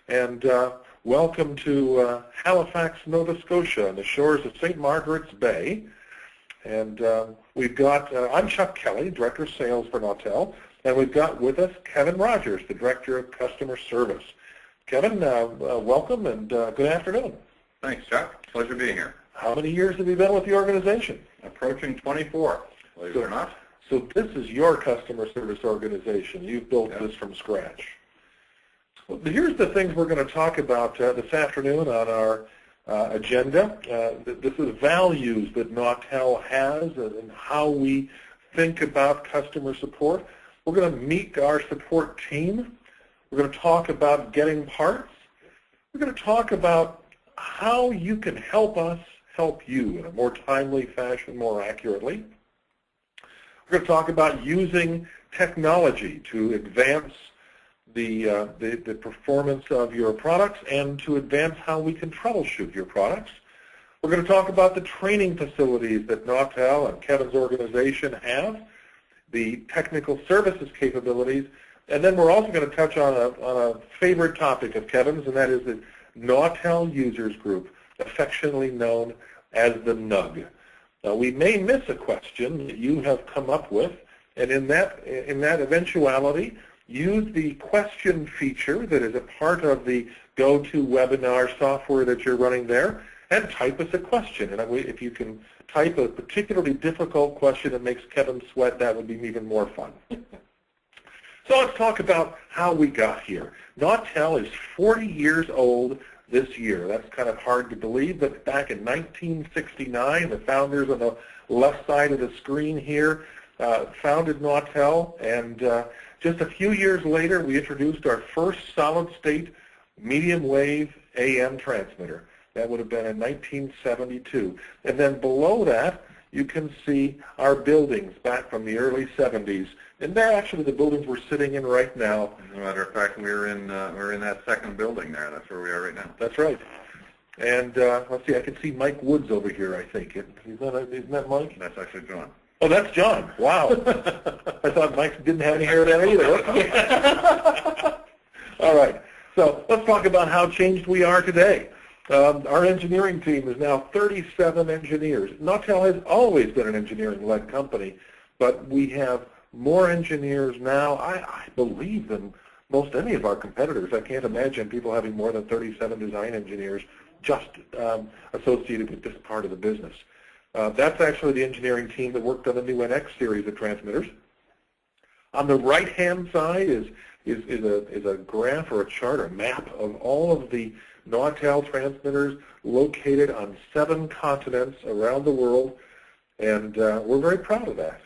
and welcome to Halifax, Nova Scotia, on the shores of St. Margaret's Bay. And we've got, I'm Chuck Kelly, Director of Sales for Nautel, and we've got with us Kevin Rogers, the Director of Customer Service. Kevin, welcome and good afternoon. Thanks, Chuck. Pleasure being here. How many years have you been with the organization? Approaching 24, believe it or not. So this is your customer service organization. You've built this from scratch. Well, here's the things we're going to talk about this afternoon on our agenda. This is values that Nautel has and how we think about customer support. We're going to meet our support team. We're going to talk about getting parts. We're going to talk about how you can help us help you in a more timely fashion, more accurately. We're going to talk about using technology to advance the performance of your products and to advance how we can troubleshoot your products. We're going to talk about the training facilities that Nautel and Kevin's organization have, the technical services capabilities, and then we're also going to touch on a favorite topic of Kevin's, and that is the Nautel Users Group, affectionately known as the NUG. Now, we may miss a question that you have come up with, and in that eventuality, use the question feature that is a part of the GoToWebinar software that you're running there, and type us a question. And if you can type a particularly difficult question that makes Kevin sweat, that would be even more fun. So let's talk about how we got here. Nautel is 40 years old this year. That's kind of hard to believe, but back in 1969, the founders on the left side of the screen here founded Nautel, and just a few years later, we introduced our first solid-state medium-wave AM transmitter. That would have been in 1972. And then below that, you can see our buildings back from the early 70s. And they're actually the buildings we're sitting in right now. As a matter of fact, we're in that second building there. That's where we are right now. That's right. And let's see, I can see Mike Woods over here, I think. Isn't that Mike? That's actually John. Oh, that's John. Wow. I thought Mike didn't have any hair there either. All right. So let's talk about how changed we are today. Our engineering team is now 37 engineers. Nautel has always been an engineering-led company, but we have more engineers now, I believe, than most any of our competitors. I can't imagine people having more than 37 design engineers just associated with this part of the business. That's actually the engineering team that worked on the new NX series of transmitters. On the right-hand side is a graph or a chart or a map of all of the Nautel transmitters located on 7 continents around the world, and we're very proud of that.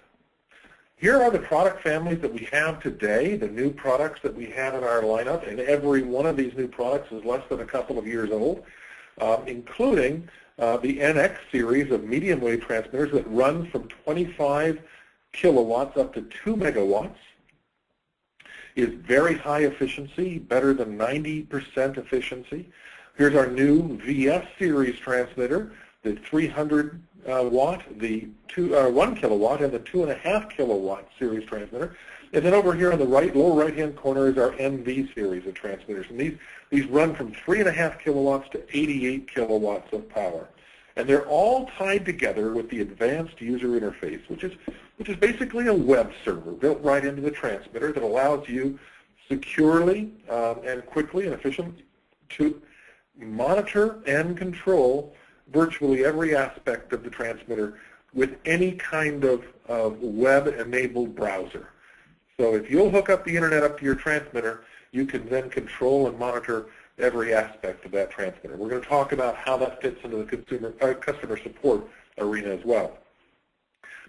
Here are the product families that we have today, the new products that we have in our lineup, and every one of these new products is less than a couple of years old, including the NX series of medium wave transmitters that run from 25 kilowatts up to 2 megawatts, is very high efficiency, better than 90% efficiency. Here's our new VS series transmitter, the 300 watt, the 1 kilowatt, and the 2.5 kilowatt series transmitter. And then over here on the lower right-hand corner is our NV series of transmitters. And these run from 3.5 kilowatts to 88 kilowatts of power. And they're all tied together with the advanced user interface, which is basically a web server built right into the transmitter that allows you securely and quickly and efficiently to monitor and control virtually every aspect of the transmitter with any kind of web-enabled browser. So if you'll hook up the internet up to your transmitter, you can then control and monitor every aspect of that transmitter. We're going to talk about how that fits into the customer support arena as well.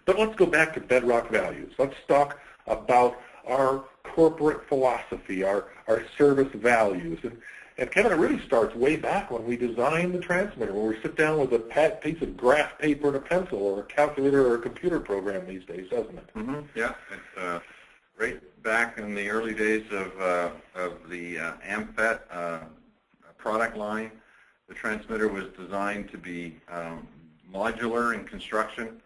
But let's go back to bedrock values. Let's talk about our corporate philosophy, our service values. And Kevin, it really starts way back when we designed the transmitter, when we sit down with a piece of graph paper and a pencil, or a calculator or a computer program these days, doesn't it? Mm-hmm. Yeah. It's right back in the early days of the AMFET product line. The transmitter was designed to be modular in construction.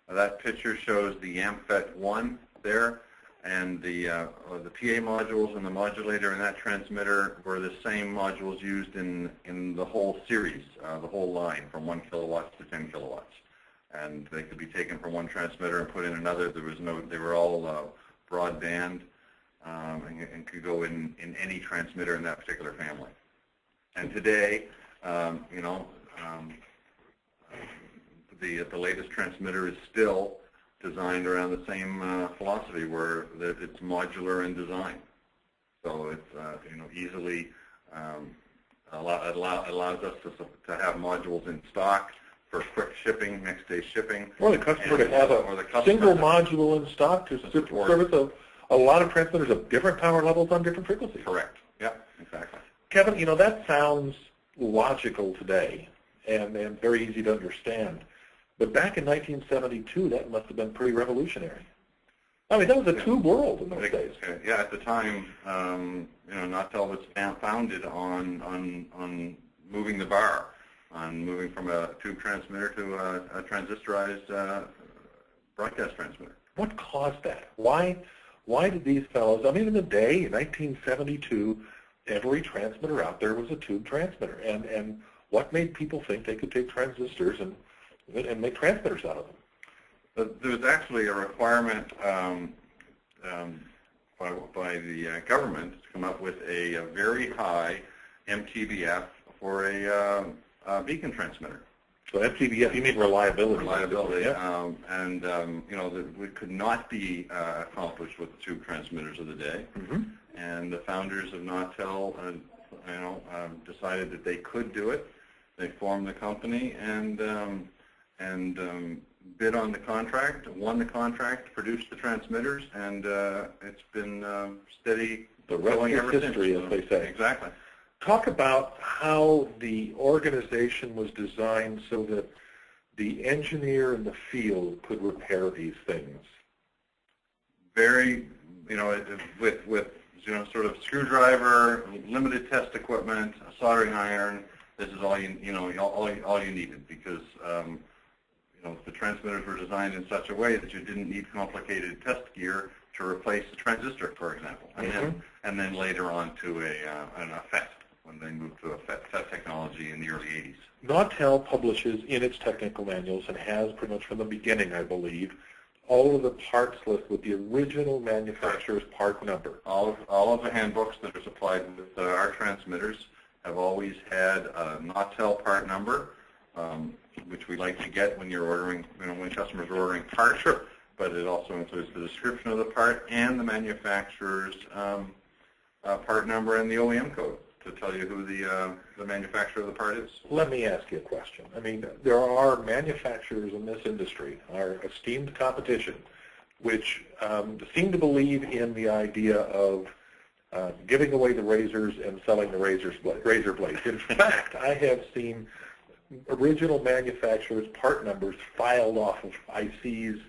That picture shows the AMFET 1 there. and the PA modules and the modulator in that transmitter were the same modules used in the whole series, the whole line from 1 kilowatts to 10 kilowatts. And they could be taken from one transmitter and put in another. There was no, they were all broadband and could go in any transmitter in that particular family. And today, you know, the latest transmitter is still designed around the same philosophy, where it's modular in design. So it's you know, easily allows us to have modules in stock for quick shipping, next day shipping. Or the customer to have a single module in stock to service a lot of transmitters of different power levels on different frequencies. Correct. Yeah, exactly. Kevin, you know, that sounds logical today and very easy to understand. But back in 1972, that must have been pretty revolutionary. I mean, that was a tube world in those days. Yeah, at the time, you know, Nautel was founded on moving the bar, on moving from a tube transmitter to a transistorized broadcast transmitter. What caused that? Why did these fellows, I mean, in the day, in 1972, every transmitter out there was a tube transmitter. And what made people think they could take transistors and make transmitters out of them? There was actually a requirement by the government to come up with a very high MTBF for a beacon transmitter. So MTBF, you mean reliability? Reliability, yeah. You know, it could not be accomplished with the tube transmitters of the day. Mm-hmm. And the founders of Nautel, you know, decided that they could do it. They formed the company and bid on the contract, won the contract, produced the transmitters, and it's been steady. The rest is history, as they say. Exactly. Talk about how the organization was designed so that the engineer in the field could repair these things. Very, you know, with you know, sort of screwdriver, limited test equipment, a soldering iron. This is all you know, all you needed, because you know, the transmitters were designed in such a way that you didn't need complicated test gear to replace the transistor, for example, and then later on to an FET, when they moved to a FET technology in the early 80s. Nautel publishes in its technical manuals, and has pretty much from the beginning, I believe, all of the parts list with the original manufacturer's part number. All of the handbooks that are supplied with our transmitters have always had a Nautel part number, which we like to get when you're ordering, you know, when customers are ordering parts. Sure. But it also includes the description of the part and the manufacturer's part number and the OEM code to tell you who the manufacturer of the part is. Let me ask you a question. I mean, there are manufacturers in this industry, our esteemed competition, which seem to believe in the idea of giving away the razors and selling the razor blades. In fact, I have seen original manufacturers' part numbers filed off of ICs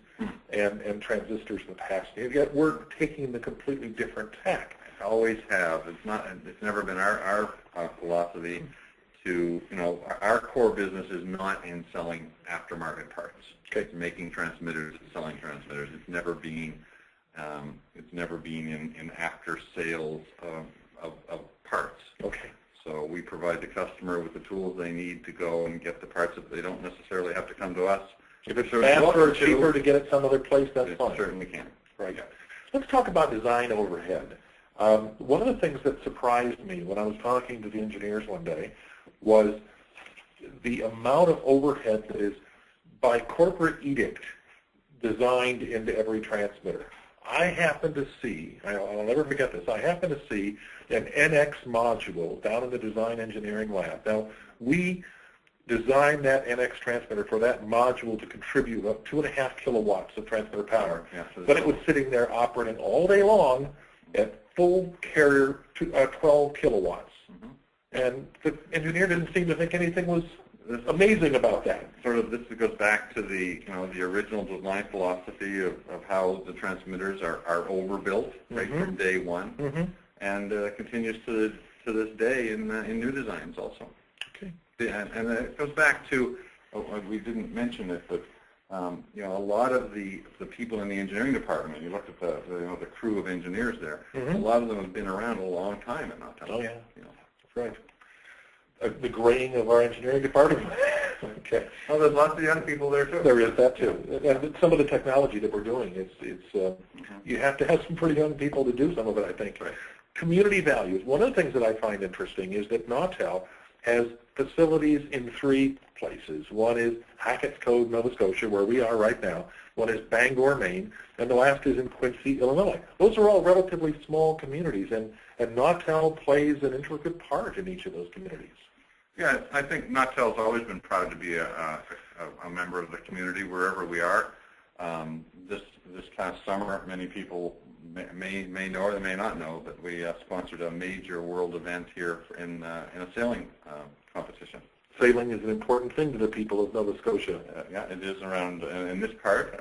and transistors in the past. And yet we're taking the completely different tack. Always have. It's never been our philosophy to, you know, our core business is not in selling aftermarket parts. Okay. It's making transmitters and selling transmitters. It's never been in after sales of parts. Okay. So we provide the customer with the tools they need to go and get the parts that they don't necessarily have to come to us. If it's faster or cheaper to get it some other place, that's fine. It certainly can. Right. Yeah. Let's talk about design overhead. One of the things that surprised me when I was talking to the engineers one day was the amount of overhead that is, by corporate edict, designed into every transmitter. I happen to see, I'll never forget this, I happen to see an NX module down in the design engineering lab. Now, we designed that NX transmitter for that module to contribute up 2.5 kilowatts of transmitter power, but it was sitting there operating all day long at full carrier 12 kilowatts. And the engineer didn't seem to think anything was amazing about that. Sort of, this goes back to the, you know, the original design philosophy of how the transmitters are overbuilt right from day one, and continues to this day in new designs also. Okay. And it goes back to, we didn't mention it, but you know, a lot of the people in the engineering department, you look at the crew of engineers there, a lot of them have been around a long time at Nautel. Oh, yeah. You know. That's right. The graying of our engineering department. Okay. Well, there's lots of young people there, too. There is that, too. And some of the technology that we're doing, you have to have some pretty young people to do some of it, I think. Right. Community values. One of the things that I find interesting is that Nautel has facilities in 3 places. One is Hackett's Cove, Nova Scotia, where we are right now. One is Bangor, Maine, and the last is in Quincy, Illinois. Those are all relatively small communities, and Nautel plays an intricate part in each of those communities. Yeah, I think Nautel's always been proud to be a member of the community wherever we are. This past summer, many people may know or they may not know, but we sponsored a major world event here in a sailing competition. Sailing is an important thing to the people of Nova Scotia. Yeah, it is around in this part,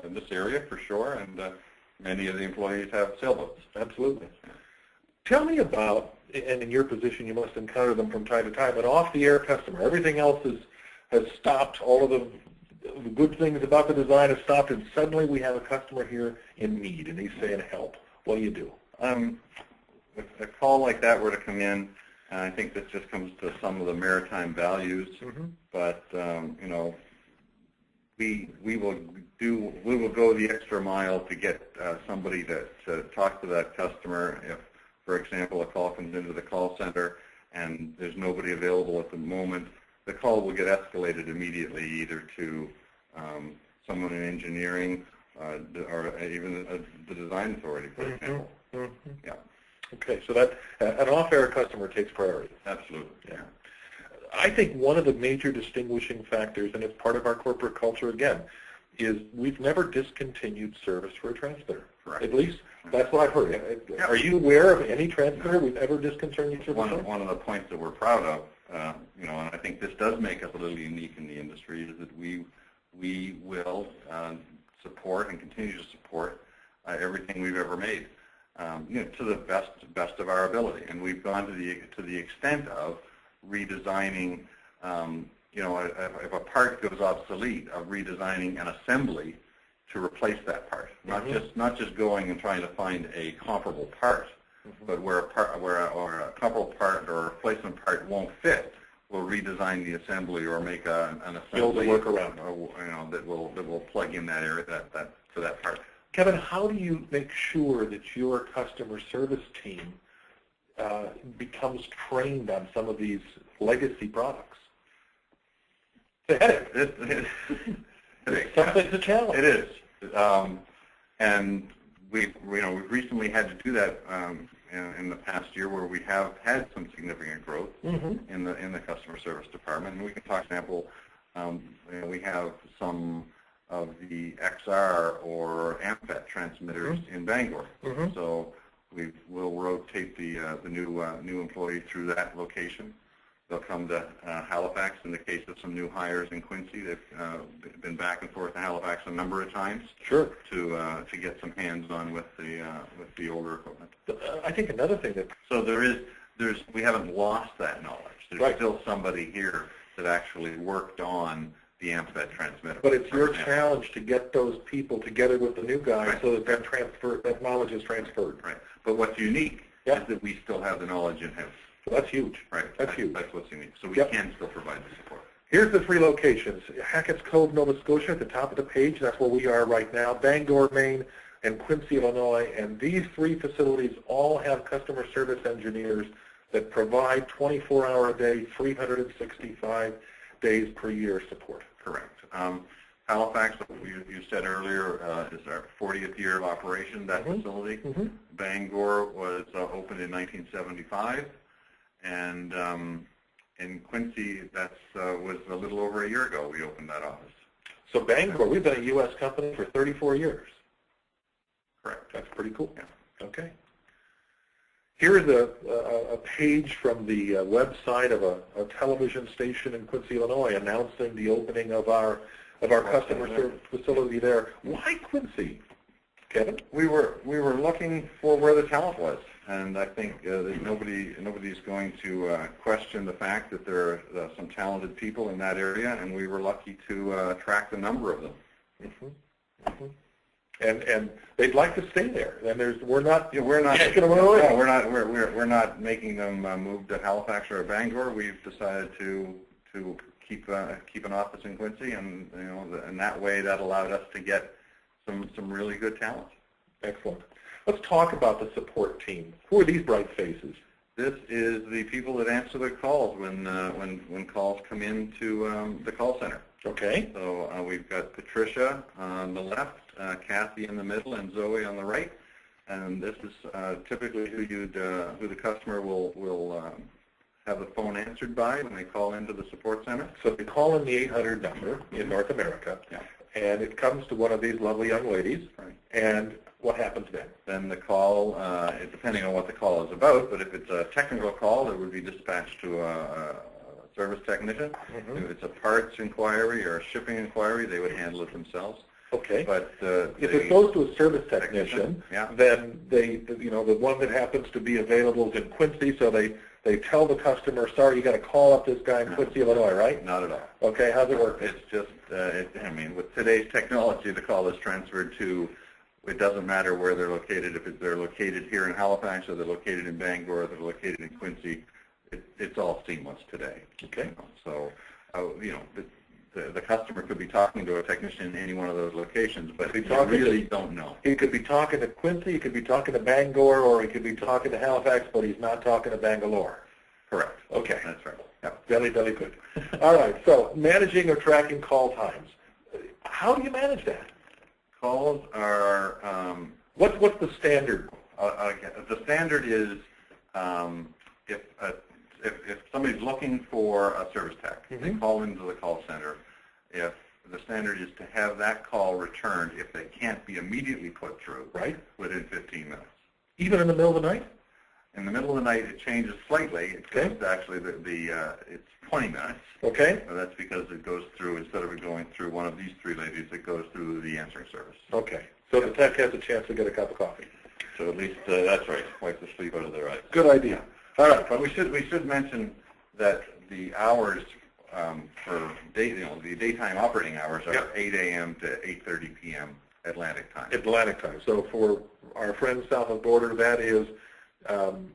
in this area for sure, and many of the employees have sailboats. Absolutely. Tell me about, and in your position you must encounter them from time to time, an off-the-air customer. Everything else has stopped. All of the good things about the design have stopped, and suddenly we have a customer here in need, and he's saying, help. What do you do? If a call like that were to come in, and I think this just comes to some of the maritime values, but you know, we will go the extra mile to get somebody to talk to that customer. If, for example, a call comes into the call center and there's nobody available at the moment, the call will get escalated immediately either to someone in engineering or even the design authority, for example. Yeah. Okay, so that an off-air customer takes priority. Absolutely. Yeah. I think one of the major distinguishing factors, and it's part of our corporate culture again, is we've never discontinued service for a transmitter. Correct. At least that's what I've heard. Yeah. Are you aware of any transmitter we've ever discontinued service for? One of the points that we're proud of, you know, and I think this does make us a little unique in the industry, is that we will support and continue to support everything we've ever made, you know, to the best of our ability. And we've gone to the extent of redesigning, you know, if a part goes obsolete, of redesigning an assembly to replace that part, not just going and trying to find a comparable part, but where a comparable part or a replacement part won't fit, we'll redesign the assembly or make an assembly workaround, you know, that will plug in that area for that part. Kevin, how do you make sure that your customer service team becomes trained on some of these legacy products? It's a headache. It's a challenge. It is, and we've recently had to do that in the past year, where we have had some significant growth in the customer service department. And we can talk, for example, you know, we have some of the XR or AMFET transmitters in Bangor. So we'll rotate the new employee through that location. They'll come to Halifax in the case of some new hires in Quincy. They've been back and forth to Halifax a number of times. Sure. To get some hands-on with the older equipment. I think another thing that we haven't lost that knowledge. There's still somebody here that actually worked on the AMFET transmitter. But it's your challenge to get those people together with the new guy so that that knowledge is transferred. Right. But what's unique is that we still have the knowledge in-house. So that's huge. Right. That's huge. That's what's unique. So we can still provide the support. Here's the 3 locations. Hackett's Cove, Nova Scotia, at the top of the page. That's where we are right now. Bangor, Maine, and Quincy, Illinois. And these 3 facilities all have customer service engineers that provide 24-hour-a-day, 365 days per year support. Correct. Halifax, you said earlier, is our 40th year of operation, that facility. Bangor was opened in 1975. And in Quincy, that was a little over a year ago we opened that office. So Bangor, we've been a U.S. company for 34 years. Correct. That's pretty cool. Yeah. Okay. Here is a page from the website of a television station in Quincy, Illinois, announcing the opening of our customer service facility there. Why Quincy, Kevin? We were looking for where the talent was. And I think that nobody's going to question the fact that there are some talented people in that area, and we were lucky to attract a number of them. Mm-hmm. Mm-hmm. And they'd like to stay there. And we're not making them move to Halifax or Bangor. We've decided to keep an office in Quincy, and in that way that allowed us to get some really good talent. Excellent. Let's talk about the support team. Who are these bright faces? This is the people that answer the calls when calls come into the call center. Okay. So we've got Patricia on the left, Kathy in the middle, and Zoe on the right. And this is typically who the customer will have the phone answered by when they call into the support center. So they call in the 800 number in North America, and it comes to one of these lovely young ladies. Right. And what happens then? Then the call, depending on what the call is about, but if it's a technical call, it would be dispatched to a service technician. Mm-hmm. If it's a parts inquiry or a shipping inquiry, they would handle it themselves. Okay. But if it goes to a service technician, then the one that happens to be available is in Quincy, so they tell the customer, sorry, you got to call up this guy in Quincy, Illinois, right? Not at all. Okay, how's it work? It's just, with today's technology, the call is transferred to. It doesn't matter where they're located. If they're located here in Halifax, or they're located in Bangor, or they're located in Quincy, it's all seamless today. Okay. So, the customer could be talking to a technician in any one of those locations, but you really don't know. He could be talking to Quincy, he could be talking to Bangor, or he could be talking to Halifax, but he's not talking to Bangalore. Correct. Okay. That's right. Yep. Very, very good. All right. So managing or tracking call times. How do you manage that? Calls are what's the standard? The standard is if somebody's looking for a service tech, mm-hmm. they call into the call center. If the standard is to have that call returned if they can't be immediately put through, right, within 15 minutes. Even in the middle of the night? In the middle of the night, it changes slightly. It's actually it's 20 minutes. Okay. So that's because it goes through, instead of it going through one of these three ladies, it goes through the answering service. Okay. So the tech has a chance to get a cup of coffee. So at least that's right. Wipe the sleep out of their eyes. Good idea. All right. But we should mention that the hours for the daytime operating hours are 8 a.m. to 8:30 p.m. Atlantic time. Atlantic time. So for our friends south of the border, that is 7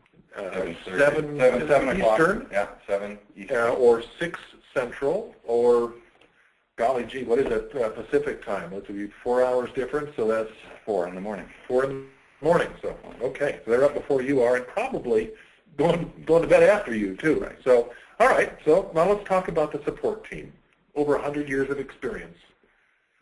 Eastern. Yeah, 7 Eastern. Or 6 Central, or golly gee, what is it? Pacific time. That's 4 hours difference. So that's 4 in the morning. 4 in the morning. So okay, so they're up before you are, and probably going to bed after you too. Right. So all right. So now let's talk about the support team. Over 100 years of experience.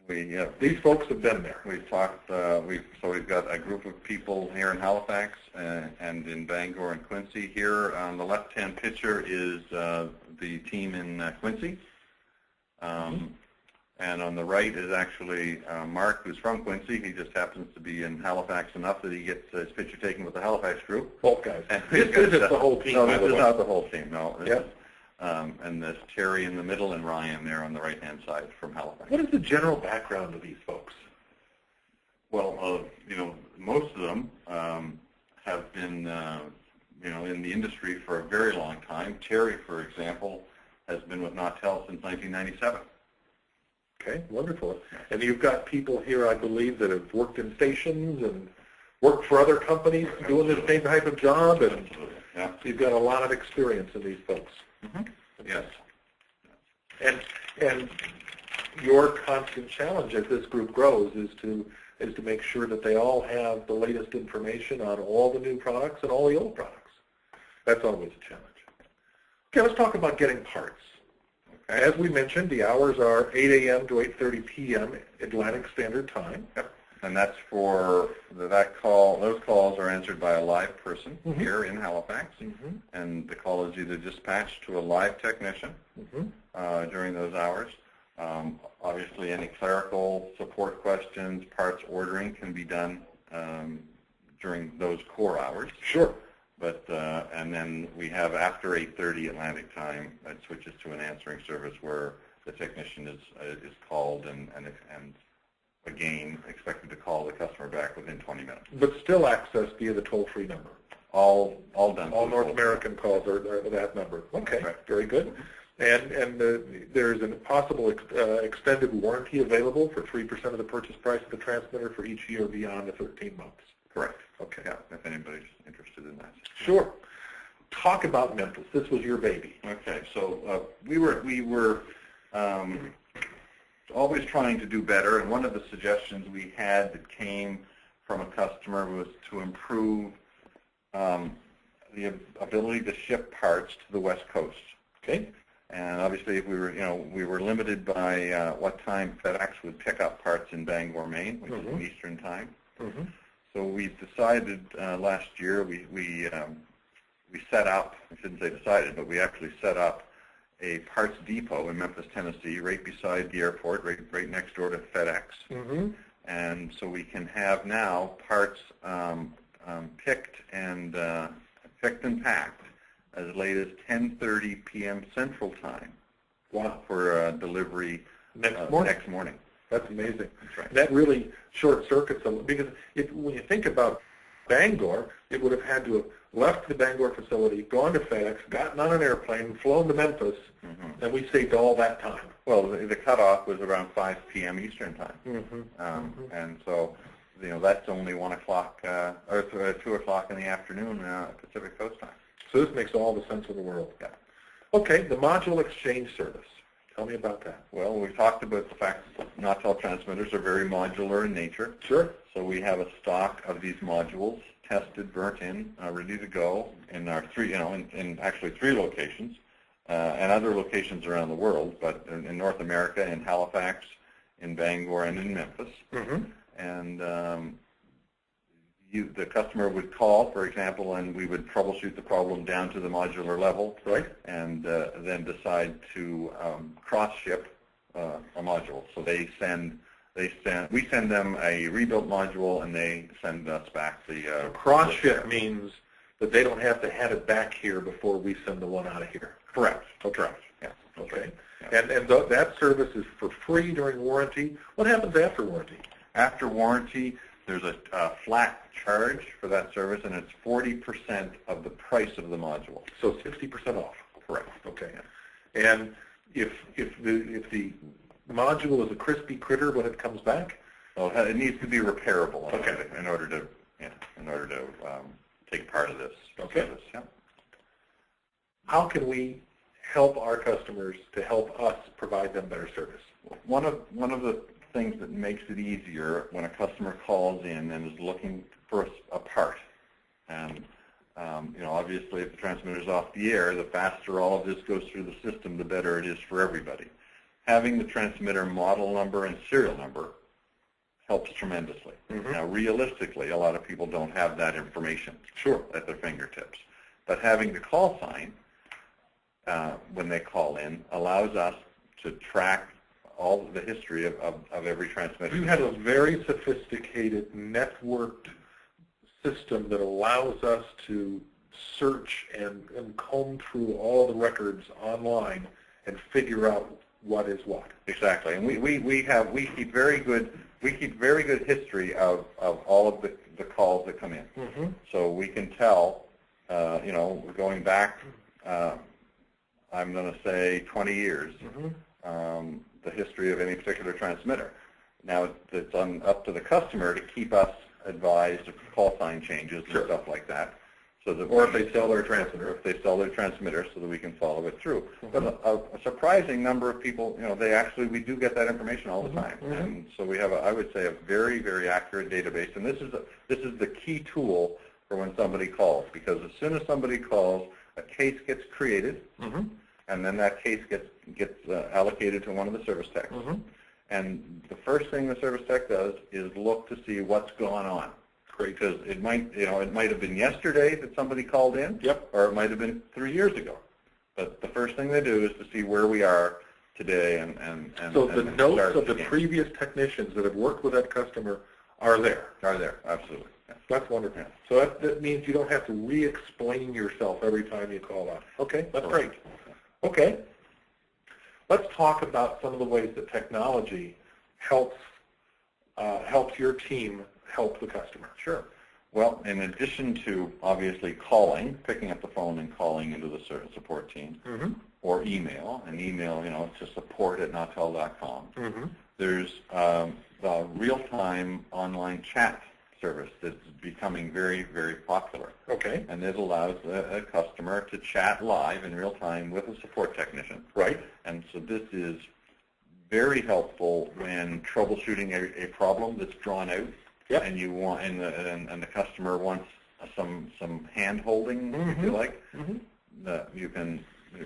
These folks have been there. We've talked. We've got a group of people here in Halifax and in Bangor and Quincy. Here on the left-hand picture is the team in Quincy, and on the right is actually Mark, who's from Quincy. He just happens to be in Halifax enough that he gets his picture taken with the Halifax group. Both guys. This isn't the whole team. No, this is not the whole team. No. Yep. And there's Terry in the middle and Ryan there on the right-hand side from Halifax. What is the general background of these folks? Well, most of them have been, in the industry for a very long time. Terry, for example, has been with Nautel since 1997. Okay, wonderful. And you've got people here, I believe, that have worked in stations and worked for other companies doing the same type of job, and so you've got a lot of experience in these folks. Mm-hmm. Yes. And your constant challenge as this group grows is to make sure that they all have the latest information on all the new products and all the old products. That's always a challenge. Okay, let's talk about getting parts. Okay. As we mentioned, the hours are 8 a.m. to 8:30 p.m. Atlantic Standard Time. Yep. And that's for that call. Those calls are answered by a live person mm-hmm. here in Halifax, mm-hmm. and the call is either dispatched to a live technician mm-hmm. During those hours. Obviously, any clerical support questions, parts ordering can be done during those core hours. Sure. But and then we have after 8:30 Atlantic time, it switches to an answering service where the technician is called and again expected to call the customer back within 20 minutes. But still accessed via the toll-free number. all done. All North American calls are that number. Okay, right. Very good. And there's a possible extended warranty available for 3% of the purchase price of the transmitter for each year beyond the 13 months. Correct. Okay. Yeah, if anybody's interested in that. Sure. Talk about Memphis. This was your baby. Okay, so we were always trying to do better, and one of the suggestions we had that came from a customer was to improve the ability to ship parts to the West Coast. Okay. And obviously, if we were limited by what time FedEx would pick up parts in Bangor, Maine, which is in Eastern time. So we decided last year we set up. I shouldn't say decided, but we actually set up a parts depot in Memphis, Tennessee, right beside the airport, right next door to FedEx. And so we can have now parts picked and packed as late as 10:30 p.m. Central Time. Wow. For delivery next morning. That's amazing. That's right. That really short circuits them, because when you think about Bangor, it would have had to have left the Bangor facility, gone to FedEx, gotten on an airplane, flown to Memphis, and we saved all that time. Well, the cutoff was around 5 p.m. Eastern time, and so that's only 1 o'clock or 2 o'clock in the afternoon Pacific Coast time. So this makes all the sense in the world. Yeah. Okay, the module exchange service. Tell me about that. Well, we've talked about the fact that Nautel transmitters are very modular in nature. Sure. So we have a stock of these modules, tested, burnt in, ready to go in our in actually 3 locations, and other locations around the world, but in North America, in Halifax, in Bangor, and in Memphis. And the customer would call, for example, and we would troubleshoot the problem down to the modular level, right? And then decide to cross-ship a module. So we send them a rebuilt module, and they send us back the cross-ship means that they don't have to have it back here before we send the one out of here. Correct. Okay. Correct. Yeah. Okay. Yeah. And that service is for free during warranty. What happens after warranty? After warranty, there's a flat charge for that service, and it's 40% of the price of the module. So 60% off. Correct. Okay. Yeah. And if the module is a crispy critter when it comes back, well, it needs to be repairable. Okay. In order to take part of this. Okay. Service. Yeah. How can we help our customers to help us provide them better service? One of the things that makes it easier when a customer calls in and is looking for a part, and obviously if the transmitter is off the air, the faster all of this goes through the system, the better it is for everybody. Having the transmitter model number and serial number helps tremendously. Now, realistically, a lot of people don't have that information at their fingertips, but having the call sign when they call in allows us to track all the history of every transmitter. You have a very sophisticated networked system that allows us to search and comb through all the records online and figure out what is what. Exactly, and we keep very good history of all of the calls that come in. So we can tell, going back, I'm going to say 20 years. The history of any particular transmitter. Now it's up to the customer to keep us advised of call sign changes and stuff like that. So that, or if they sell their transmitter. If they sell their transmitter, so that we can follow it through. But a surprising number of people, we do get that information all the time. And so we have, I would say, a very, very accurate database. And this is the key tool for when somebody calls, because as soon as somebody calls, a case gets created. And then that case gets allocated to one of the service techs. And the first thing the service tech does is look to see what's gone on. Great. Because it might have been yesterday that somebody called in, or it might have been 3 years ago. But the first thing they do is to see where we are today, and so the notes of the previous technicians that have worked with that customer are there. Are there? Absolutely. Yeah. That's wonderful. Yeah. So that means you don't have to re-explain yourself every time you call out. Okay, that's great. Okay, let's talk about some of the ways that technology helps your team help the customer. Sure. Well, in addition to obviously calling, picking up the phone and calling into the support team, or email, and email, to support@nautel.com. There's the real-time online chat service that's becoming very, very popular. Okay. And it allows a customer to chat live in real time with a support technician. Right. And so this is very helpful when troubleshooting a problem that's drawn out. Yep. And you want, and the customer wants some hand holding, if you like. You can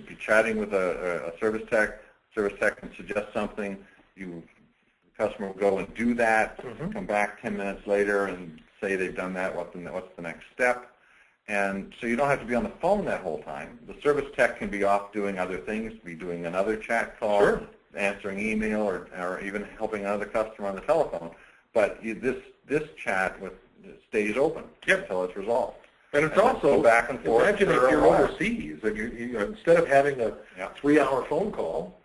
be chatting with a service tech. Service tech can suggest something. The customer will go and do that. Come back 10 minutes later and say they've done that. What's the next step? And so you don't have to be on the phone that whole time. The service tech can be off doing other things, be doing another chat call, answering email, or even helping another customer on the telephone. But this chat stays open until it's resolved. And it's also back and forth. Imagine if you're overseas and you instead of having a 3-hour phone call,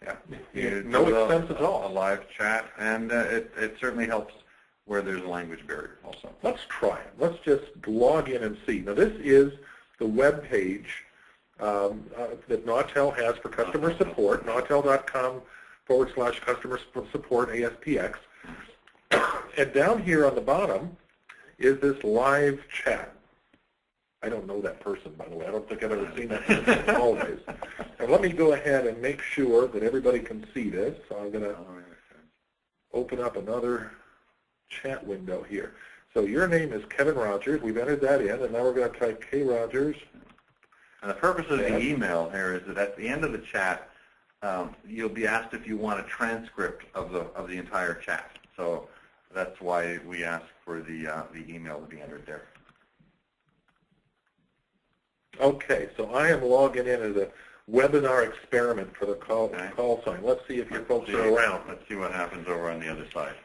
no expense at all. A live chat, and it certainly helps where there's a language barrier also. Let's try it. Let's just log in and see. Now this is the web page that Nautel has for customer support, nautel.com/customer support ASPX. And down here on the bottom is this live chat. I don't know that person, by the way. I don't think I've ever seen that person always. And let me go ahead and make sure that everybody can see this. So I'm going to open up another chat window here. So your name is Kevin Rogers. We've entered that in, and now we're going to type K. Rogers. And the purpose of the email here is that at the end of the chat, you'll be asked if you want a transcript of the entire chat. So that's why we ask for the email to be entered there. Okay, so I am logging in as a webinar experiment for the call sign. Let's see if your folks are around. Let's see what happens over on the other side.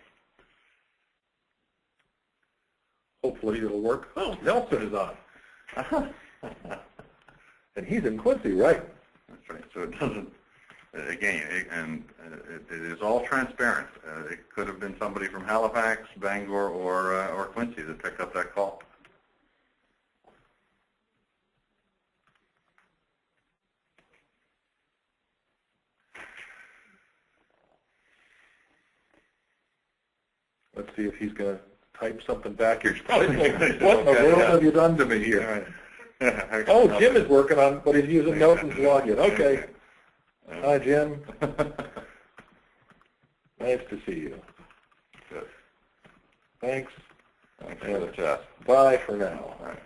Hopefully it'll work. Oh, Nelson is on. And he's in Quincy, right? That's right. So it doesn't, again, it is all transparent. It could have been somebody from Halifax, Bangor, or Quincy that picked up that call. Let's see if he's going to type something back here. He's probably thinking, what in the world have you done to me here? Oh, Jim is working on, but he's using Nelson's login. Okay. Hi, Jim. Nice to see you. Good. Thanks. Thanks for the test. Bye for now. All right.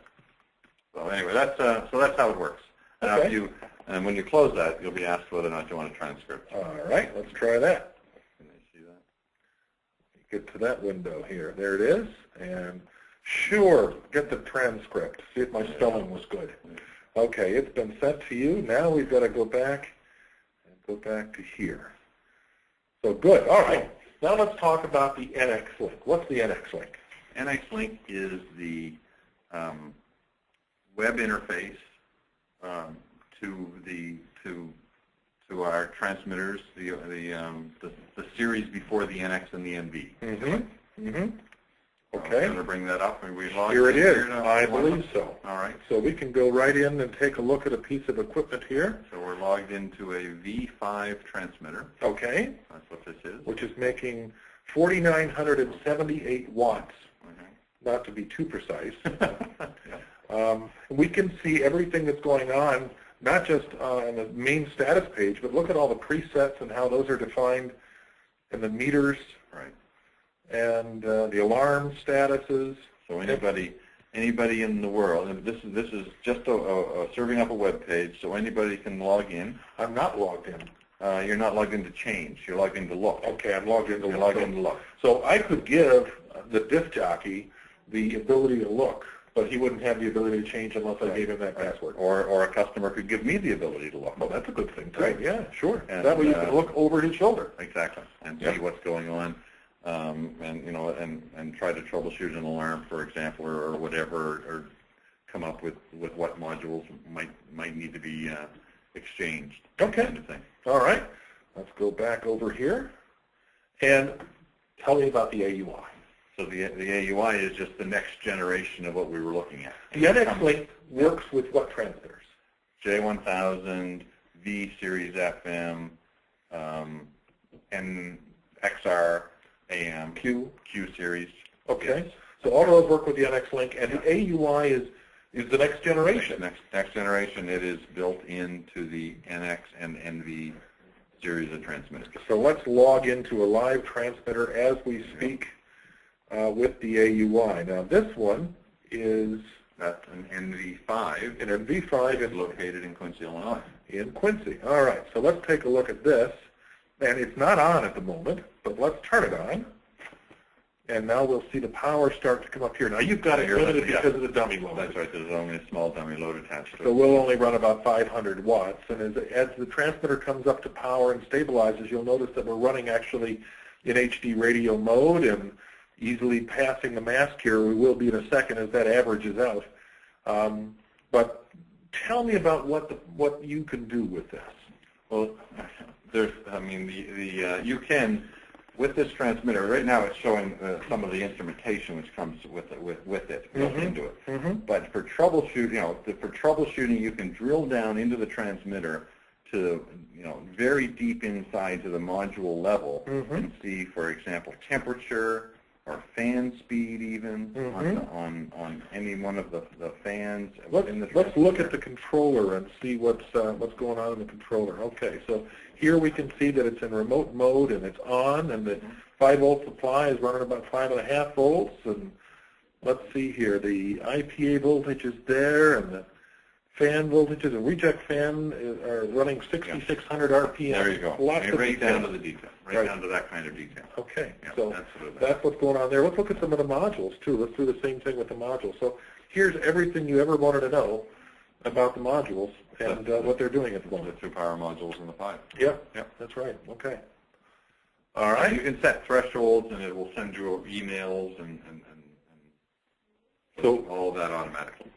So anyway, that's how it works. Okay. Now, and when you close that, you'll be asked whether or not you want a transcript. All right. Let's try that. Can they see that? Get to that window here. There it is. And sure, get the transcript. See if my spelling was good. Okay, it's been sent to you. Now we've got to go back to here. So good. All right. Now let's talk about the NX link. What's the NX link? NX link is the web interface to our transmitters, the series before the NX and the NB. Mm-hmm. Mm-hmm. Okay. I'm going to bring that up. And we here it is. I believe so. All right. So we can go right in and take a look at a piece of equipment here. So we're logged into a V5 transmitter. Okay. That's what this is. Which is making 4,978 watts. Mm-hmm. Not to be too precise. We can see everything that's going on, not just on the main status page, but look at all the presets and how those are defined, and the meters. Right. And the alarm statuses. So anybody in the world, and this is just serving up a web page, so anybody can log in. I'm not logged in. You're not logged in to change. You're logged in to look. Okay, I'm logged in to look. You're logged in to look. So I could give the disc jockey the ability to look, but he wouldn't have the ability to change unless I gave him that password. Or a customer could give me the ability to look. Well, that's a good thing too. Right. Yeah, sure. And, that way you can look over his shoulder. Exactly, and see what's going on. And try to troubleshoot an alarm, for example, or whatever, or come up with what modules might need to be exchanged. Okay. Kind of thing. All right. Let's go back over here and tell me about the AUI. So the AUI is just the next generation of what we were looking at. The NX Link works with what transmitters? J1000, V Series FM, NXR, AM, Q Series. Okay. Yes. So all of those work with the NX Link, and the AUI is the next generation. Next generation. It is built into the NX and NV series of transmitters. So let's log into a live transmitter as we speak with the AUI. Now this one is That's an NV5. an NV5 It's located in Quincy, Illinois. in Quincy. All right. So let's take a look at this, and it's not on at the moment, but let's turn it on. And now we'll see the power start to come up here. Now you've got it limited because of the dummy load. That's right. There's only a small dummy load attached to it. So we'll only run about 500 watts. And as the transmitter comes up to power and stabilizes, you'll notice that we're running actually in HD radio mode and easily passing the mask here. We will be in a second as that averages out. But tell me about what you can do with this. Well, you can. With this transmitter, right now it's showing some of the instrumentation which comes with it, built into it. But for troubleshooting, you can drill down into the transmitter to, very deep inside to the module level and see, for example, temperature or fan speed even on any one of the fans. Let's look at the controller and see what's going on in the controller. Okay, so here we can see that it's in remote mode and it's on, and the 5-volt supply is running about 5.5 volts. And let's see here, the IPA voltage is there, and the fan voltages and reject fan are running 6,600 RPM. There you go. Right down to the detail, right down to that kind of detail. Okay, yeah, so that's what's going on there. Let's look at some of the modules too. Let's do the same thing with the modules. So here's everything you ever wanted to know about the modules and what they're doing at the moment. The 2 power modules and the 5. Yep, that's right. Okay. All right. You can set thresholds, and it will send you emails and so all of that automatically.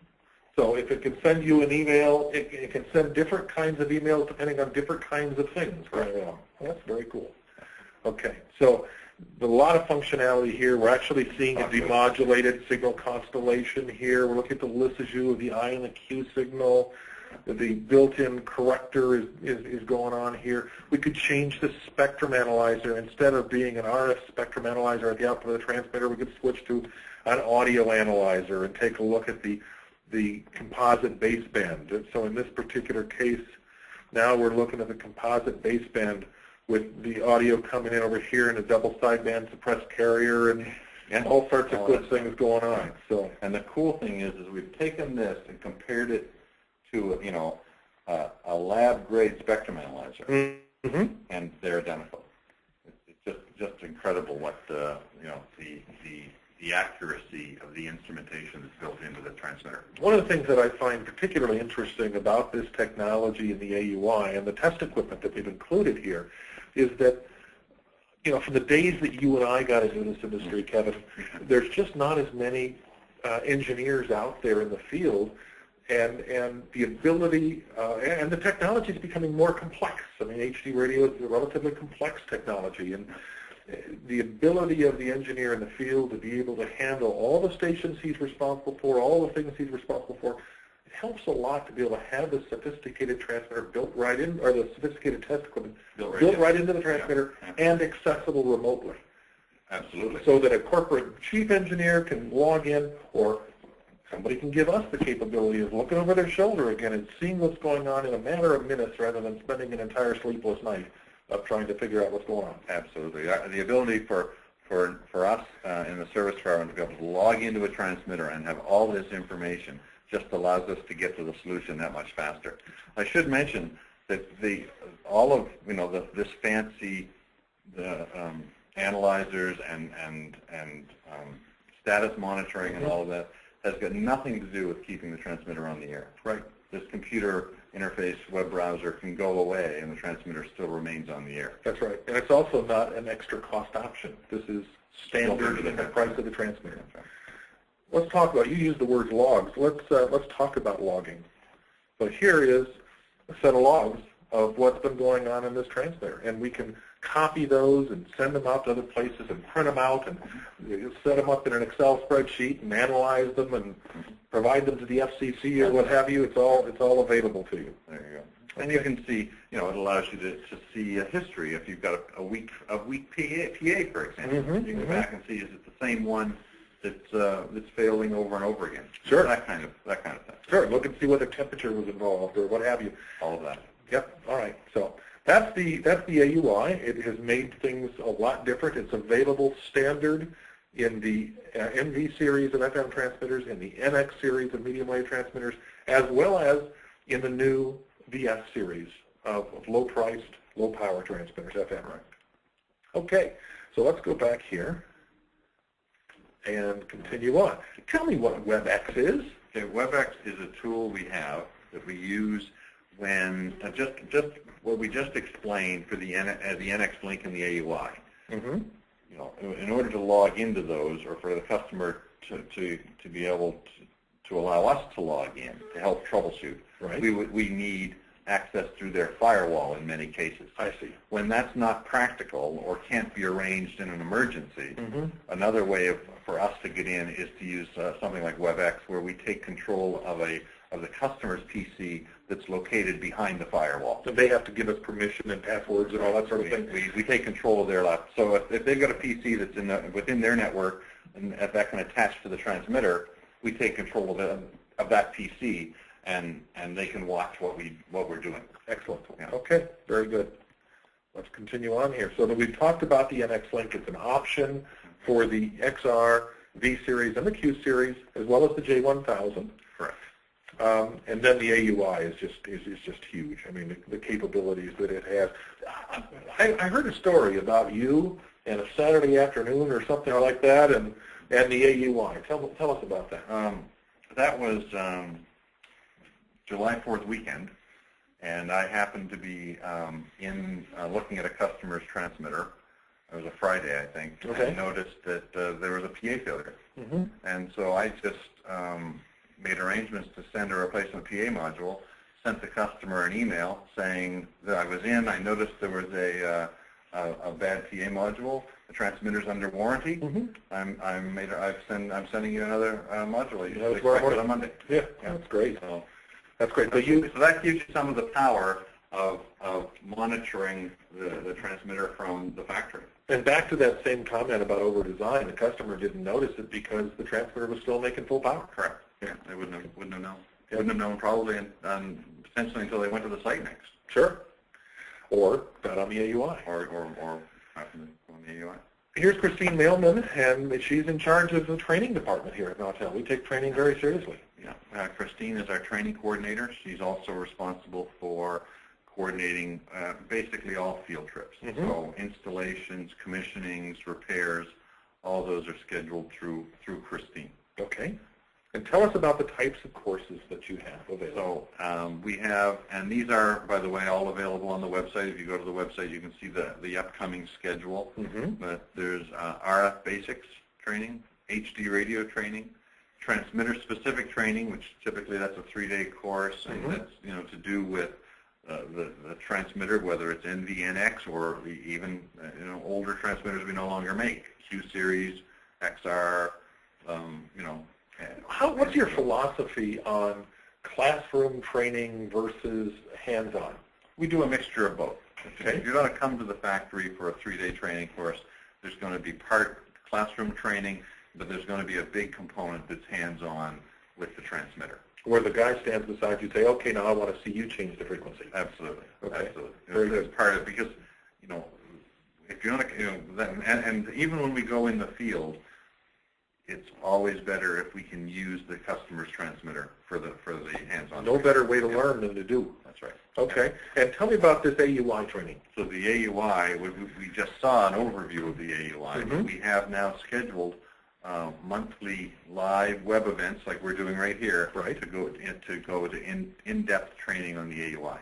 So if it can send you an email, it can send different kinds of emails depending on different kinds of things going on. Well, that's very cool. Okay, so a lot of functionality here. We're actually seeing a demodulated signal constellation here. We're looking at the Lissajous of the I and the Q signal. The built-in corrector is going on here. We could change the spectrum analyzer. Instead of being an RF spectrum analyzer at the output of the transmitter, we could switch to an audio analyzer and take a look at the composite baseband. And so in this particular case, now we're looking at the composite baseband with the audio coming in over here in a double sideband suppressed carrier and all sorts of good things going on. So, and the cool thing is we've taken this and compared it to a lab grade spectrum analyzer, and they're identical. It's just incredible what the accuracy of the instrumentation that's built into the transmitter. One of the things that I find particularly interesting about this technology in the AUI and the test equipment that we've included here is that, from the days that you and I got into this industry, Kevin, there's just not as many engineers out there in the field, and the ability, and the technology is becoming more complex. I mean, HD radio is a relatively complex technology, and the ability of the engineer in the field to be able to handle all the stations he's responsible for, all the things he's responsible for, it helps a lot to be able to have the sophisticated transmitter built right in, or the sophisticated test equipment built right into the transmitter and accessible remotely. Absolutely. So that a corporate chief engineer can log in, or somebody can give us the capability of looking over their shoulder again and seeing what's going on in a matter of minutes rather than spending an entire sleepless night of trying to figure out what's going on. Absolutely. The ability for us in the service department to be able to log into a transmitter and have all this information just allows us to get to the solution that much faster. I should mention that this fancy analyzers and status monitoring and all of that has got nothing to do with keeping the transmitter on the air. Right. This computer interface web browser can go away and the transmitter still remains on the air. That's right. And it's also not an extra cost option. This is standard in the price of the transmitter. Let's talk about, you used the word logs. Let's talk about logging. So here is a set of logs of what's been going on in this transmitter. And we can copy those and send them out to other places and print them out and set them up in an Excel spreadsheet and analyze them and provide them to the FCC or what have you. It's all available to you. There you go. And you can see, it allows you to see a history. If you've got a weak PA, for example, you can go back and see, is it the same one that's failing over and over again? Sure. That kind of thing. Sure. Look and see whether temperature was involved or what have you. All of that. Yep. All right. So that's the AUI. It has made things a lot different. It's available standard in the MV series of FM transmitters, in the NX series of medium wave transmitters, as well as in the new VS series of low-priced, low-power transmitters, FM. Right. Okay, so let's go back here and continue on. Tell me what WebEx is. Okay, WebEx is a tool we have that we use when just what we just explained for the NX link and the AUI. In order to log into those, or for the customer to be able to allow us to log in to help troubleshoot, right, we need access through their firewall in many cases. I see. When that's not practical or can't be arranged in an emergency, another way for us to get in is to use something like WebEx, where we take control of the customer's PC that's located behind the firewall. So they have to give us permission and passwords and all that sort of thing? We take control of their laptop. So if they've got a PC that's within their network and if that can attach to the transmitter, we take control of that PC and they can watch what we're doing. Excellent. Yeah. Okay, very good. Let's continue on here. So that we've talked about the NX link. It's an option for the XR, V series, and the Q series, as well as the J1000. Correct. And then the AUI is just huge. I mean, the capabilities that it has. I heard a story about you and a Saturday afternoon or something like that, and the AUI. Tell us about that. That was July 4th weekend, and I happened to be looking at a customer's transmitter. It was a Friday, I think. Okay. And noticed that there was a PA failure. And so I just made arrangements to send a replacement PA module, sent the customer an email saying that I was in. I noticed there was a bad PA module. The transmitter's under warranty. I'm sending you another module. You should expect it on Monday. Yeah, that's great. So that's great. So that gives you some of the power of monitoring the transmitter from the factory. And back to that same comment about over-design, the customer didn't notice it because the transmitter was still making full power. Correct. Yeah, they wouldn't have known. They wouldn't have known probably potentially until they went to the site next. Sure. Or got on the AUI. Or happened on the AUI. Here's Christine Mailman, and she's in charge of the training department here at Nautel. We take training very seriously. Yeah, Christine is our training coordinator. She's also responsible for coordinating basically all field trips. So installations, commissionings, repairs, all those are scheduled through Christine. Okay. And tell us about the types of courses that you have available. So we have, and these are, by the way, all available on the website. If you go to the website, you can see the upcoming schedule. But there's RF basics training, HD radio training, transmitter-specific training, which typically that's a 3-day course, and that's to do with the transmitter, whether it's NVNX or even older transmitters we no longer make, Q series, XR, What's your philosophy on classroom training versus hands-on? We do a mixture of both. Okay. If you're going to come to the factory for a 3-day training course, there's going to be part classroom training, but there's going to be a big component that's hands-on with the transmitter. Where the guy stands beside you and say, okay, now I want to see you change the frequency. Absolutely. Okay. Absolutely. Very good. It's part of it because, if you're not, and even when we go in the field, it's always better if we can use the customer's transmitter for the hands-on. No better way to learn than to do. That's right. Okay. And tell me about this AUI training. So the AUI, we just saw an overview of the AUI. We have now scheduled monthly live web events like we're doing right here, right, to go to in-depth training on the AUI.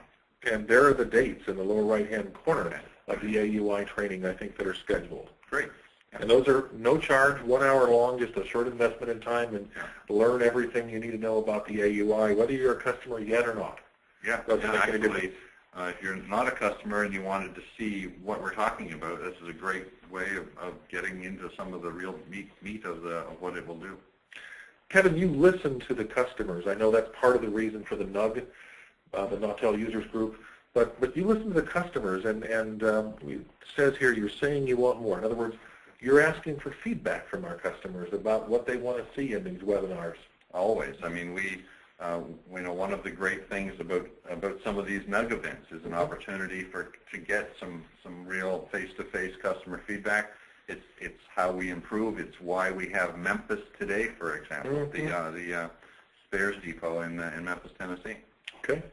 And there are the dates in the lower right-hand corner of the AUI training, I think, that are scheduled. Great. And those are no charge, 1 hour long, just a short investment in time, and learn everything you need to know about the AUI, whether you're a customer yet or not. Yeah, Doesn't make any difference. If you're not a customer and you wanted to see what we're talking about, this is a great way of getting into some of the real meat of what it will do. Kevin, you listen to the customers. I know that's part of the reason for the NUG, the Nautel Users Group. But you listen to the customers, and it says here you're saying you want more. In other words, you're asking for feedback from our customers about what they want to see in these webinars. Always. I mean, we know one of the great things about some of these NUG events is an opportunity to get some real face-to-face customer feedback. It's how we improve. It's why we have Memphis today, for example, the spares depot in Memphis, Tennessee. Okay.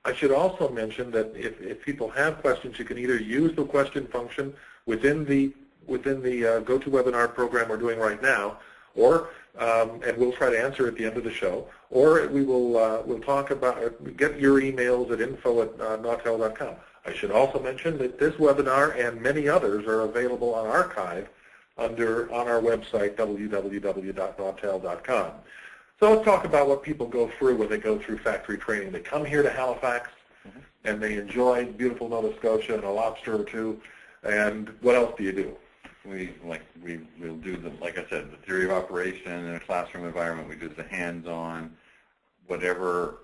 I should also mention that if people have questions, you can either use the question function within the GoToWebinar program we're doing right now, or and we'll try to answer at the end of the show, or we'll talk about get your emails at info@nautel.com. I should also mention that this webinar and many others are available on archive on our website www.nautel.com. So let's talk about what people go through when they go through factory training. They come here to Halifax, and they enjoy beautiful Nova Scotia and a lobster or two. And what else do you do? We'll do like I said, the theory of operation in a classroom environment. We do the hands-on, whatever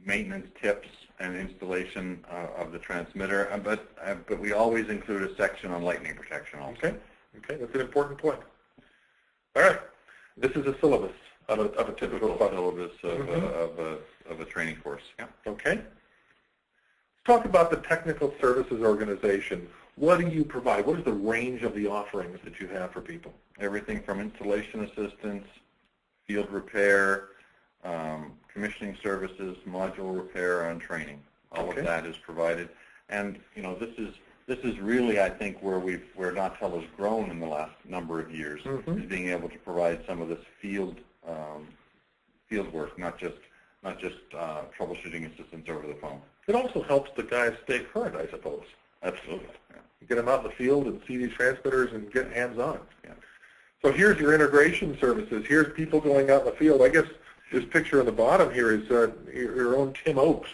maintenance tips and installation of the transmitter. But we always include a section on lightning protection also. Okay, that's an important point. All right, this is a syllabus of a typical syllabus of a training course. Yeah. Okay. Let's talk about the technical services organization. What do you provide? What is the range of the offerings that you have for people? Everything from installation assistance, field repair, commissioning services, module repair, and training. All of that is provided. And this is really, I think, where Nautel has grown in the last number of years, is being able to provide some of this field work, not just troubleshooting assistance over the phone. It also helps the guys stay current, I suppose. Absolutely. Yeah. Get them out in the field and see these transmitters and get hands-on. Yeah. So here's your integration services. Here's people going out in the field. I guess this picture on the bottom here is your own Tim Oakes,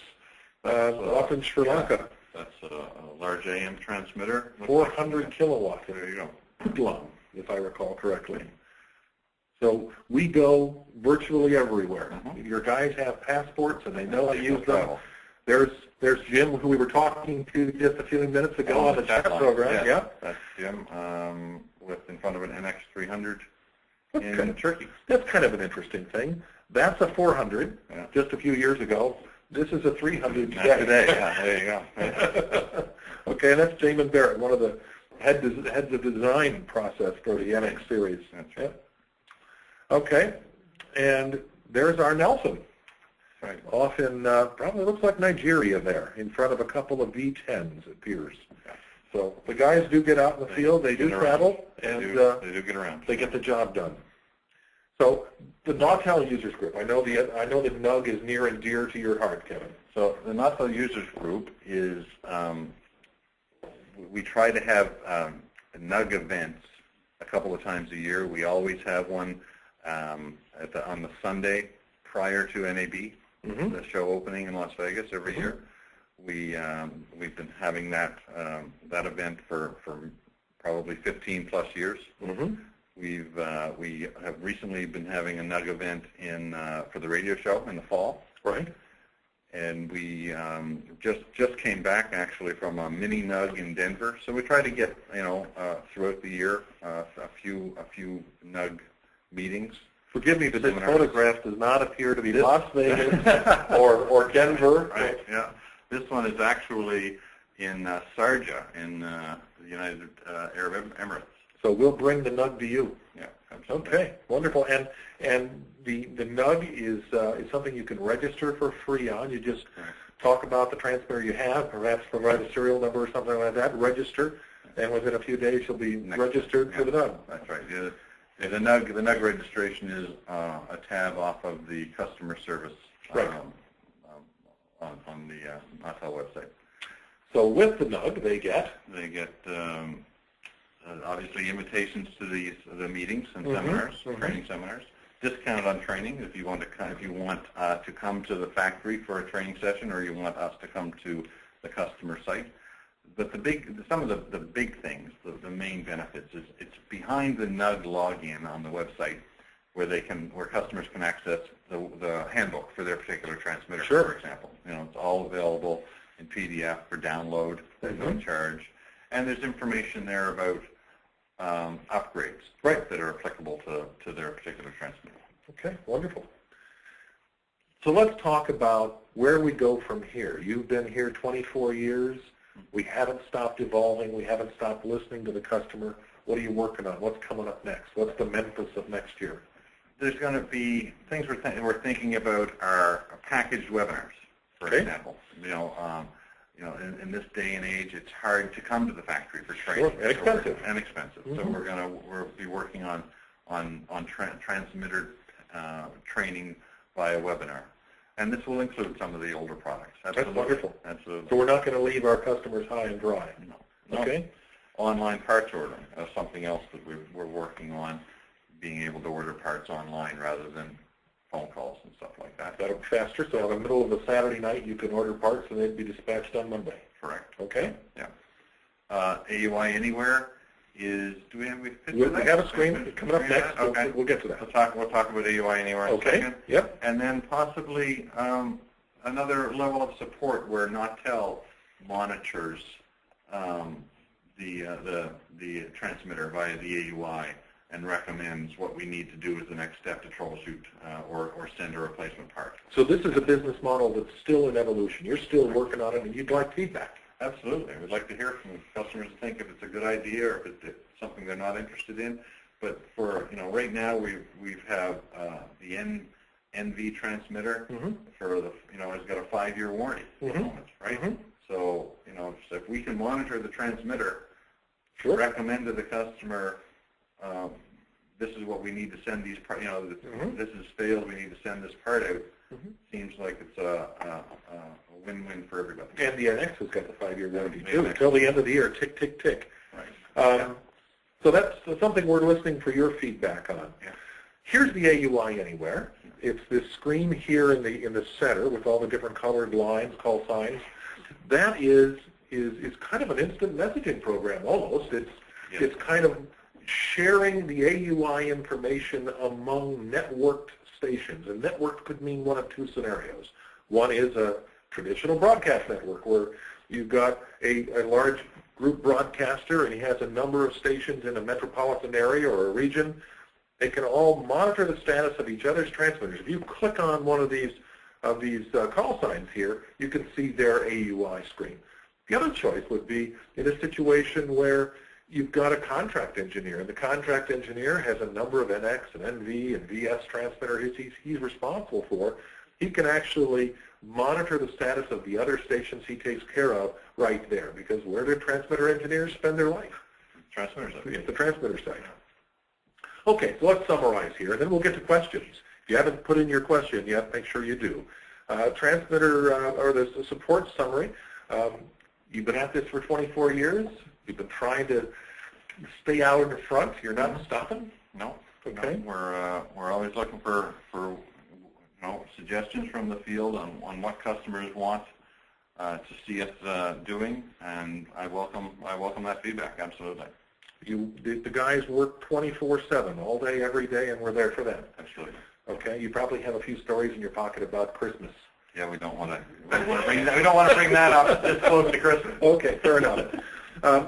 off in Sri Lanka. That's a large AM transmitter. 400 kilowatts. There you go. Hoodlum, if I recall correctly. So we go virtually everywhere. Your guys have passports and they know how to use them. There's Jim, who we were talking to just a few minutes ago on the chat program. Yeah, that's Jim in front of an NX300 in Turkey. That's kind of an interesting thing. That's a 400 just a few years ago. This is a 300 today. Yeah, there you go. Okay, and that's Jamin Barrett, one of the heads of the design process for the NX series. That's right. Okay, and there's our Nelson. Right. Off in, probably looks like Nigeria there, in front of a couple of V10s, it appears. Yeah. So the guys do get out in the field, they do travel, and they do get around. They get the job done. So the Nautel Users Group, I know the NUG is near and dear to your heart, Kevin. So the Nautel Users Group is, we try to have NUG events a couple of times a year. We always have one on the Sunday prior to NAB. The show opening in Las Vegas every year. We've been having that event for probably 15 plus years. We have recently been having a NUG event for the radio show in the fall. Right. And we just came back actually from a mini NUG in Denver. So we try to get throughout the year a few NUG meetings. Forgive me, but this photograph does not appear to be Las Vegas or Denver. Right, yeah. This one is actually in Sharjah in the United Arab Emirates. So we'll bring the NUG to you. Yeah, absolutely. Okay, wonderful. And the NUG is something you can register for free on. You just talk about the transmitter you have, perhaps provide a serial number or something like that, register, and within a few days you'll be registered for the NUG. That's right. The NUG registration is a tab off of the customer service on the Nautel website. So with the NUG, they get obviously invitations to the meetings and seminars, training seminars. discount on training if you want to come to the factory for a training session, or you want us to come to the customer site. But some of the big things, the main benefits, is it's behind the NUG login on the website, where customers can access the handbook for their particular transmitter, for example. It's all available in PDF for download at no charge, and there's information there about upgrades that are applicable to their particular transmitter. Okay, wonderful. So let's talk about where we go from here. You've been here 24 years. We haven't stopped evolving. We haven't stopped listening to the customer. What are you working on? What's coming up next? What's the Memphis of next year? There's going to be things we're thinking about are packaged webinars, for example. In this day and age, it's hard to come to the factory for training. Sure, and expensive. So we'll be working on transmitter training via webinar, and this will include some of the older products. That's wonderful. Absolutely. So we're not going to leave our customers high and dry. No. Okay. Online parts ordering is something else that we're working on, being able to order parts online rather than phone calls and stuff like that. That'll be faster, so in the middle of a Saturday night you can order parts and they'd be dispatched on Monday. Correct. Okay? Yeah. AUI Anywhere is, do we have a screen coming up next. Okay. We'll get to that. We'll talk about AUI Anywhere in a second. Yep. And then possibly another level of support where Nautel monitors the transmitter via the AUI and recommends what we need to do as the next step to troubleshoot or send a replacement part. So this is a business model that's still in evolution. You're still working on it, and you'd like feedback. Absolutely. We'd like to hear from customers to think if it's a good idea or if it's something they're not interested in. But for right now we have the NV transmitter for the it's got a 5-year warranty at the moment, right? So if we can monitor the transmitter, recommend to the customer, this is what we need to send these parts. This is failed. We need to send this part out. Seems like it's a win-win for everybody. And the NX has got the 5-year warranty too, until the end of the year. Tick, tick, tick. Right. So that's something we're listening for your feedback on. Yeah. Here's the AUI Anywhere. It's this screen here in the center with all the different colored lines, call signs. That is kind of an instant messaging program almost. It's kind of sharing the AUI information among networked stations. And networked could mean one of two scenarios. One is a traditional broadcast network where you've got a large group broadcaster and he has a number of stations in a metropolitan area or a region. They can all monitor the status of each other's transmitters. If you click on one of these call signs here, you can see their AUI screen. The other choice would be in a situation where you've got a contract engineer, and the contract engineer has a number of NX and NV and VS transmitters he's responsible for. He can actually monitor the status of the other stations he takes care of right there, because where do transmitter engineers spend their life? Transmitters. At the transmitter site. Okay, so let's summarize here, and then we'll get to questions. If you haven't put in your question yet, make sure you do. Transmitter, or the support summary. You've been at this for 24 years. You've been trying to stay out in the front. You're not stopping? No. Okay. No, we're always looking for suggestions from the field on what customers want to see us doing, and I welcome that feedback. Absolutely. The guys work 24/7, all day, every day, and we're there for them. Absolutely. Okay. You probably have a few stories in your pocket about Christmas. Yeah, we don't want to bring that up this close to Christmas. Okay, fair enough.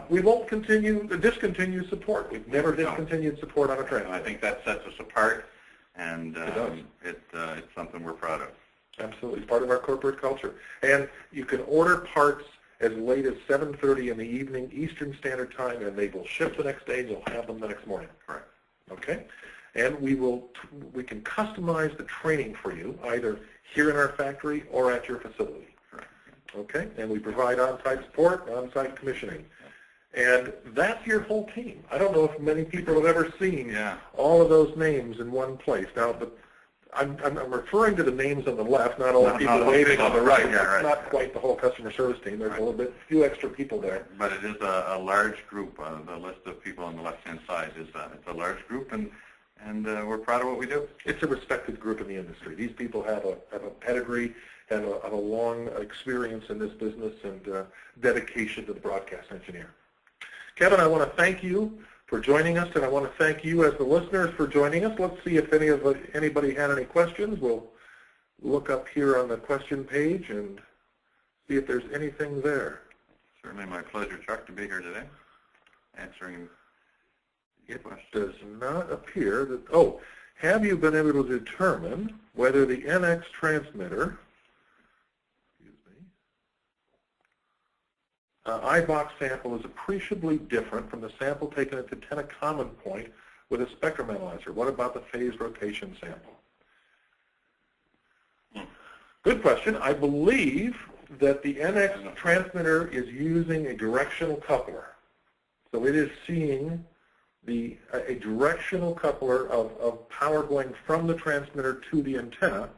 We won't discontinue support. We've never discontinued support on a transmitter. I think that sets us apart, and it's something we're proud of. Absolutely, it's part of our corporate culture. And you can order parts as late as 7:30 in the evening, Eastern Standard Time, and they will ship the next day, and you'll have them the next morning. Correct. Okay? And we can customize the training for you, either here in our factory or at your facility. Correct. Okay? And we provide on-site support, on-site commissioning. And that's your whole team. I don't know if many people have ever seen all of those names in one place. Now, but I'm referring to the names on the left, not all the people waving on the right. Yeah, right. Not quite the whole customer service team. There's a few extra people there. But it is a large group. The list of people on the left-hand side it's a large group, and and we're proud of what we do. It's a respected group in the industry. These people have a pedigree, have a long experience in this business, and dedication to the broadcast engineer. Kevin, I want to thank you for joining us, and I want to thank you as the listeners for joining us. Let's see if anybody had any questions. We'll look up here on the question page and see if there's anything there. Certainly my pleasure, Chuck, to be here today, answering it does not appear that, oh, have you been able to determine whether the NX transmitter, iBox sample is appreciably different from the sample taken at the antenna common point with a spectrum analyzer? What about the phase rotation sample? Good question. I believe that the NX transmitter is using a directional coupler. So it is seeing a directional coupler of power going from the transmitter to the antenna,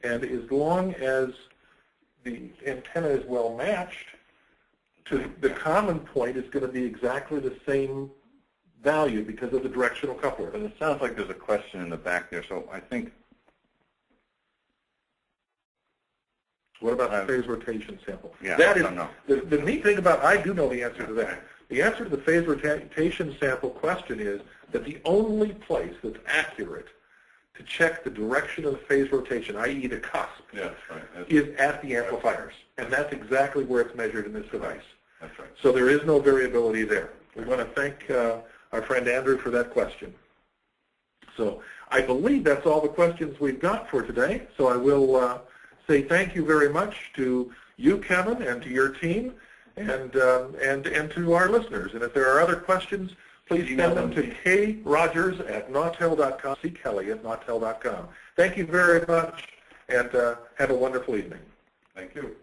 and as long as the antenna is well matched, to the common point is going to be exactly the same value because of the directional coupler. And it sounds like there's a question in the back there, so I think. What about the phase rotation sample? Yeah, that I is, don't know. The neat thing about, I do know the answer to that. The answer to the phase rotation sample question is that the only place that's accurate to check the direction of the phase rotation, i.e. the cusp, yeah, that's right. is at the amplifiers. And that's exactly where it's measured in this device. That's right. So there is no variability there. We want to thank our friend Andrew for that question. So I believe that's all the questions we've got for today. So I will say thank you very much to you, Kevin, and to your team, and to our listeners. And if there are other questions, please send them to krogers@nautel.com, ckelly@nautel.com. Thank you very much, and have a wonderful evening. Thank you.